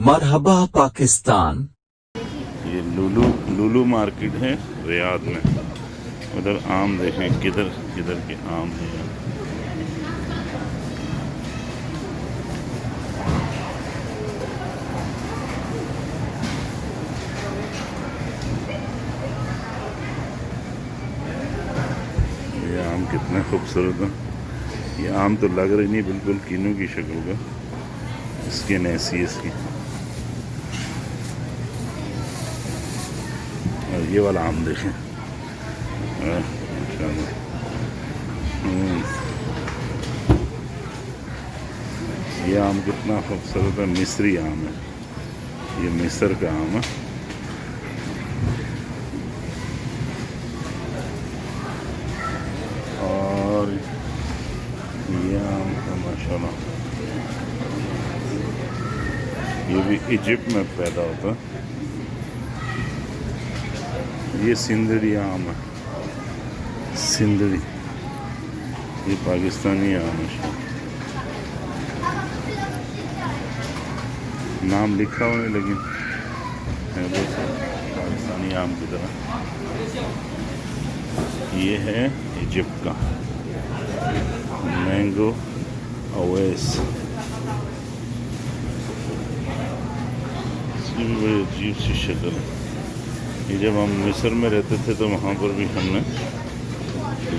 मरहबा पाकिस्तान। ये लुलु मार्केट है रियाद में। उधर आम देखें किधर किधर के आम हैं। ये आम कितने खूबसूरत हैं। ये आम तो लग रही नहीं, बिल्कुल कीनू की शक्ल का स्किन ऐसी है इसकी। और ये वाला आम देखें, ये आम कितना खूबसूरत है। मिस्री आम है, ये मिस्र का आम है। और ये आम का माशाल्लाह, ये भी इजिप्ट में पैदा होता है। ये सिंदड़ी आम है, सिंदड़ी, ये पाकिस्तानी आम है। नाम लिखा हुआ है लेकिन है वो पाकिस्तानी आम की तरह। ये है इजिप्ट का मैंगो ओएस। इसकी भी बड़ी अजीब सी शक्ल है। ये जब हम मिस्र में रहते थे तो वहाँ पर भी हमने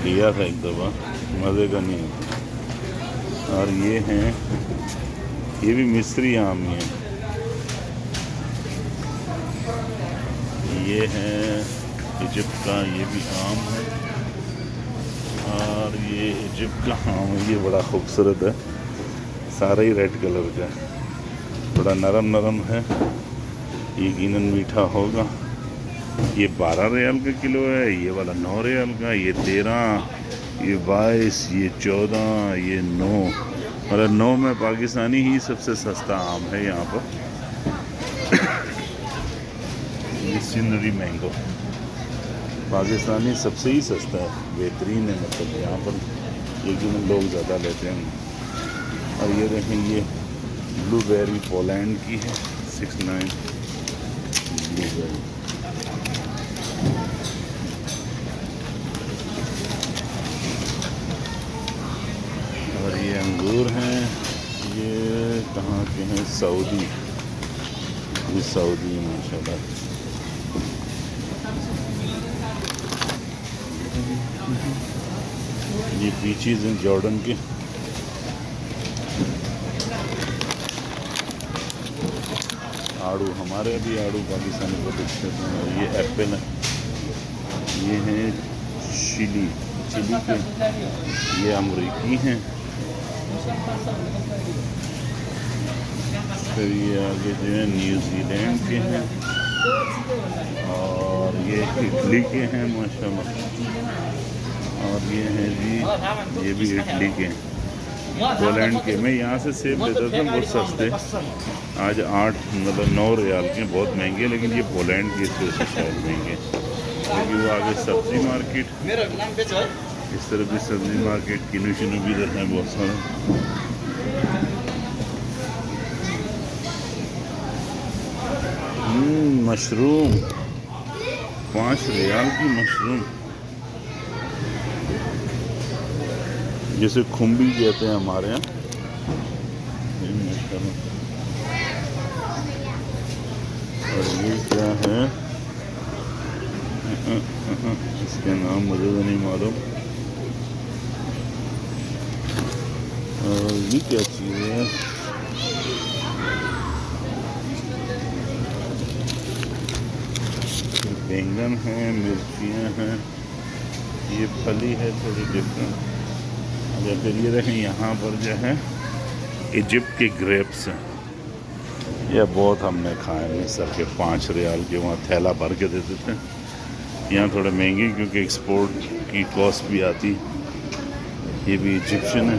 लिया था एक दफ़ा, मज़े का नहीं है। और ये हैं, ये भी मिस्री आम ही है। ये है इजिप्ट का, ये भी आम है। और ये इजिप्ट का आम है, ये बड़ा खूबसूरत है, सारा ही रेड कलर का है, बड़ा नरम नरम है। ये यकीनन मीठा होगा। ये 12 रियाल का किलो है, ये वाला 9 रियाल का, ये 13, ये 22, ये 14, ये 9। मतलब 9 में पाकिस्तानी ही सबसे सस्ता आम है यहाँ पर। ये सिंदड़ी मैंगो पाकिस्तानी सबसे ही सस्ता है, बेहतरीन है। मतलब यहाँ पर लेकिन लोग ज़्यादा लेते हैं। और ये देखें, ये ब्लूबेरी पोलैंड की है, 69 ब्लूबेरी। और ये अंगूर हैं, ये कहाँ के हैं, सऊदी, ये सऊदी माशाल्लाह। ये पीचीज हैं जॉर्डन के। आड़ू, हमारे भी आड़ू पाकिस्तानी को दिखते हैं। ये एप्पल है, ये हैं चिली के, ये अमरीकी हैं। फिर ये आगे जो है न्यूजीलैंड के हैं। और ये इटली के हैं माशाल्लाह। और ये हैं जी, ये भी इटली के हैं, पोलैंड के। मैं यहाँ से सेब लेता था बहुत सस्ते, आज 8 मतलब 9 रियाल के, बहुत महंगे। लेकिन ये पोलैंड के से शायद महंगे, क्योंकि वो आगे सब्जी मार्केट, इस तरफ भी सब्जी मार्केट, किनू शिनू भी इधर हैं बहुत सारे। मशरूम, 5 रियाल की मशरूम, जिसे खुम्बी कहते हैं हमारे यहाँ। और ये क्या है, इसका नाम मुझे तो नहीं मालूम। और ये क्या चीज़ है, बैंगन है, मिर्चियाँ हैं। ये फली है थोड़ी डिफरेंट। अगर फिर ये देखें, यहाँ पर जो है इजिप्ट के ग्रेप्स हैं। ये बहुत हमने खाए मिस्र के, 5 रियाल के, वहाँ थैला भर के देते थे। यहाँ थोड़े महंगे क्योंकि एक्सपोर्ट की कॉस्ट भी आती। ये भी इजिप्शियन है।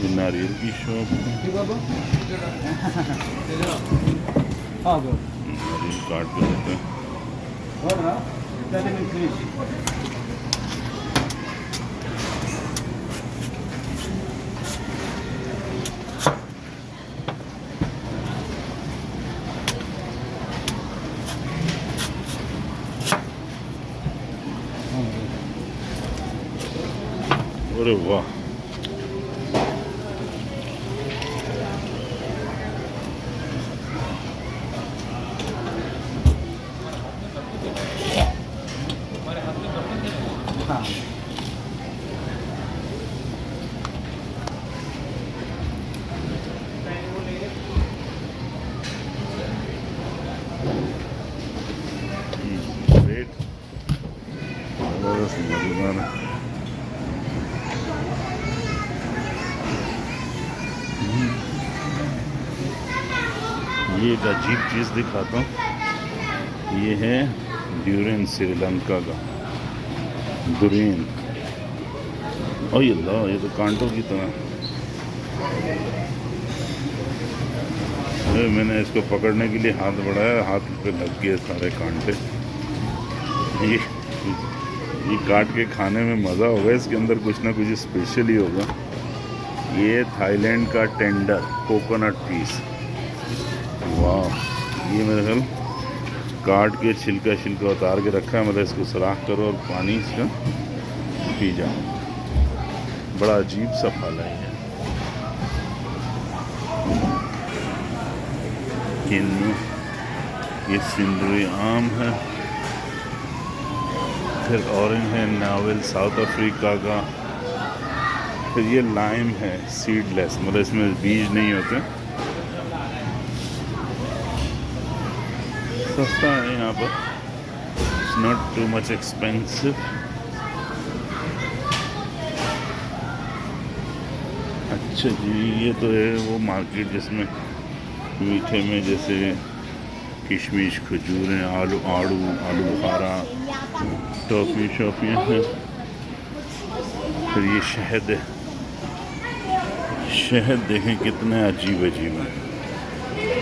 ये नारियल की शॉप है, नारियल काट के देते हैं। अरे वाह, ग्रेट, ज़बरदस्त, मज़ेदार है। ये एक अजीब चीज़ दिखाता हूँ, ये है ड्यूरेन, श्रीलंका का डुरेन। ओह अल्लाह, ये तो कांटों की तरह। मैंने इसको पकड़ने के लिए हाथ बढ़ाया, हाथ पे लग गए सारे कांटे। ये काट के खाने में मज़ा होगा, इसके अंदर कुछ ना कुछ स्पेशल ही होगा। ये थाईलैंड का टेंडर कोकोनट पीस, वाह। ये मेरे ख्याल काट के छिलका उतार के रखा है, मतलब इसको सराख करो और पानी इसका पी जाओ। बड़ा अजीब सा फल है ये सिंदूरी आम है, फिर ऑरेंज है, नावल साउथ अफ्रीका का, फिर ये लाइम है सीडलेस, मतलब इसमें बीज नहीं होते, सस्ता है यहाँ पर, it's not too much expensive. अच्छा जी, ये तो है वो मार्केट जिसमें मीठे में जैसे किशमिश, खजूरें, आलू बुखारा, टॉफ़ी शॉफ़ियाँ हैं। फिर ये शहद है, शहद देखें कितने अजीब है।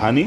honey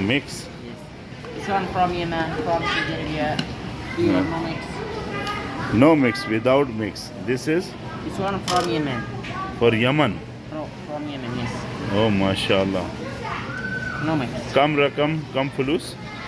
mix. Yes. This one from Yemen, from Nigeria. Here no mix. No mix, without mix. This one from Yemen. For Yemen. From Yemen, yes. Oh, mashallah. No mix. Kam fulus?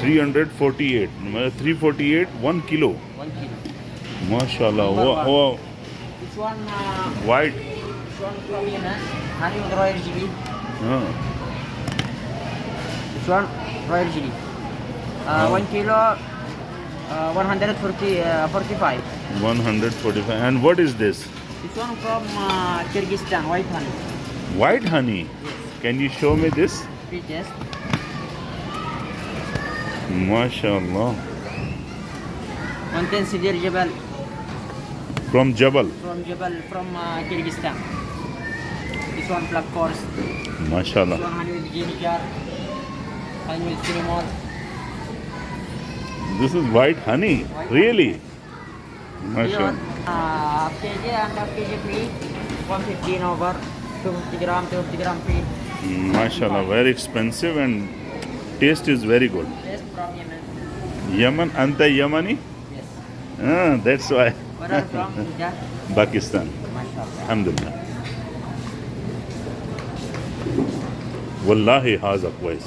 348. 348, 1 kilo. 1 kilo. Mashallah. Number Wow. This one White. This one from Yemen, honey with royal jelly. This one royal jelly. 1 kilo 145. 145. And what is this? This one from Kyrgyzstan, white honey. White honey? Yes. Can you show me this? Please, yes. Mashallah. 110 Sidir Jabal. From Jabal? From Jabal, from Kyrgyzstan. This one black forest. Mashallah. This one honey with ginger, honey with cinnamon. This is white honey? Really? Mashallah. Half kg and half kg free. 115 over. 250 gram free. Mashallah, very expensive and taste is very good. Yes, from Yemen. Yemen, anta Yemeni? Yes. That's why. Where are you from? India? Pakistan. MashaAllah. Alhamdulillah. Wallahi haza kwais.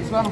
This one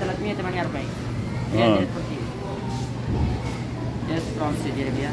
348. Yes, from Saudi Arabia.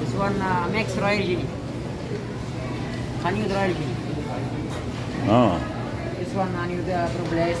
This one mix royal jelly. Honey with royal jelly. This one honey with propolis.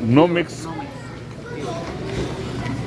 No mix. No mix.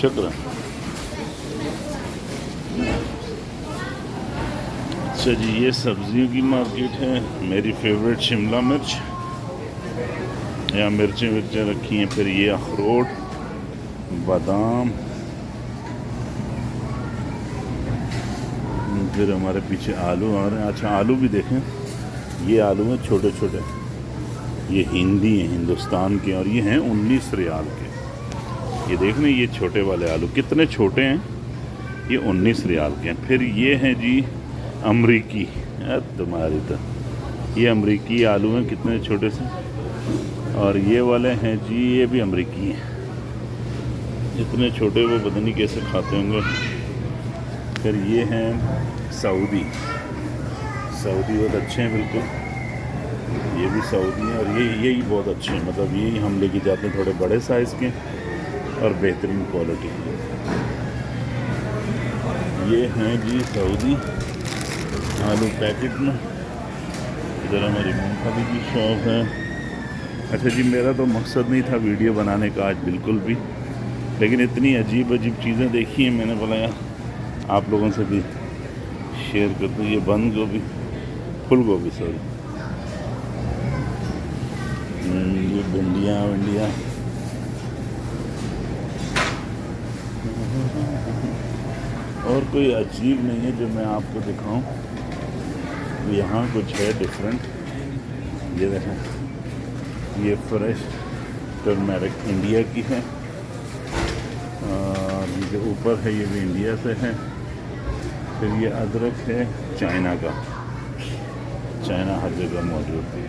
शुक्र। अच्छा जी, ये सब्जियों की market है। मेरी favourite Shimla मिर्च, यहाँ मिर्चें रखी हैं। फिर ये अखरोट, बादाम, फिर हमारे पीछे आलू आ रहे हैं। अच्छा आलू भी देखें, ये आलू हैं छोटे छोटे, ये हिंदी हैं हिंदुस्तान के, और ये हैं 19 रियाल के। ये देख लें ये छोटे वाले आलू कितने छोटे हैं, ये 19 रियाल के हैं। फिर ये हैं जी अमरीकी, तुम्हारी तो ये अमरीकी आलू हैं कितने छोटे से, और ये वाले हैं जी ये भी अमरीकी हैं, इतने छोटे वो पता नहीं कैसे खाते होंगे। फिर ये हैं सऊदी बहुत अच्छे हैं बिल्कुल, ये भी सऊदी हैं, और यही बहुत अच्छे हैं, मतलब यही हम लेके जाते हैं, थोड़े बड़े साइज़ के और बेहतरीन क्वालिटी। ये हैं जी सऊदी आलू पैकेट में। इधर हमारी मूंगफली की शॉप है। अच्छा जी, मेरा तो मकसद नहीं था वीडियो बनाने का आज बिल्कुल भी, लेकिन इतनी अजीब अजीब चीज़ें देखी हैं, मैंने बोला यार आप लोगों से भी शेयर कर दूँ। ये बंद गोभी, फुल गोभी सॉरी, ये भिंडियाँ और कोई अजीब नहीं है जो मैं आपको दिखाऊं। यहाँ कुछ है डिफरेंट, ये देखें, ये फ्रेश टर्मेरिक इंडिया की है, और जो ऊपर है ये भी इंडिया से है। फिर ये अदरक है चाइना का, चाइना हर जगह मौजूद है।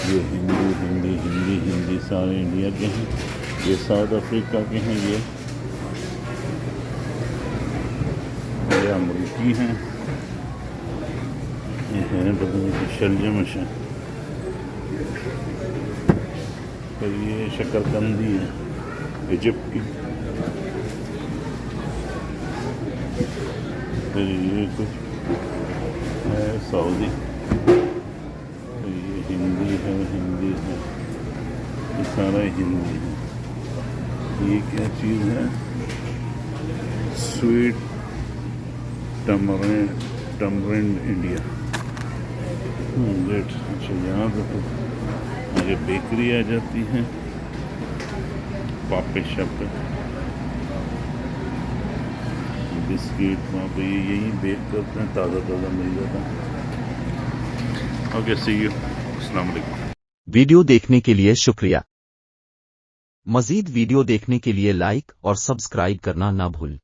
ये हिंदी सारे इंडिया के हैं। ये साउथ अफ्रीका के हैं, ये अमरीकी हैं, ये है पता नहीं शलजम है। फिर ये शकरकंदी है इजिप्ट की। फिर ये कुछ है सऊदी, ये हिंदी है, ये सारा हिंदी है। ये क्या चीज़ है, स्वीट टमरिंड इंडिया। ग्रेट। अच्छा यहाँ पे तो आगे बेकरी आ जाती है, पापे शप बिस्किट, वहाँ पे यही बेक करते हैं, ताज़ा मिल जाता है। ओके सी यू, अस्सलाम वालेकुम। वीडियो देखने के लिए शुक्रिया। मज़ीद वीडियो देखने के लिए लाइक और सब्सक्राइब करना ना भूल।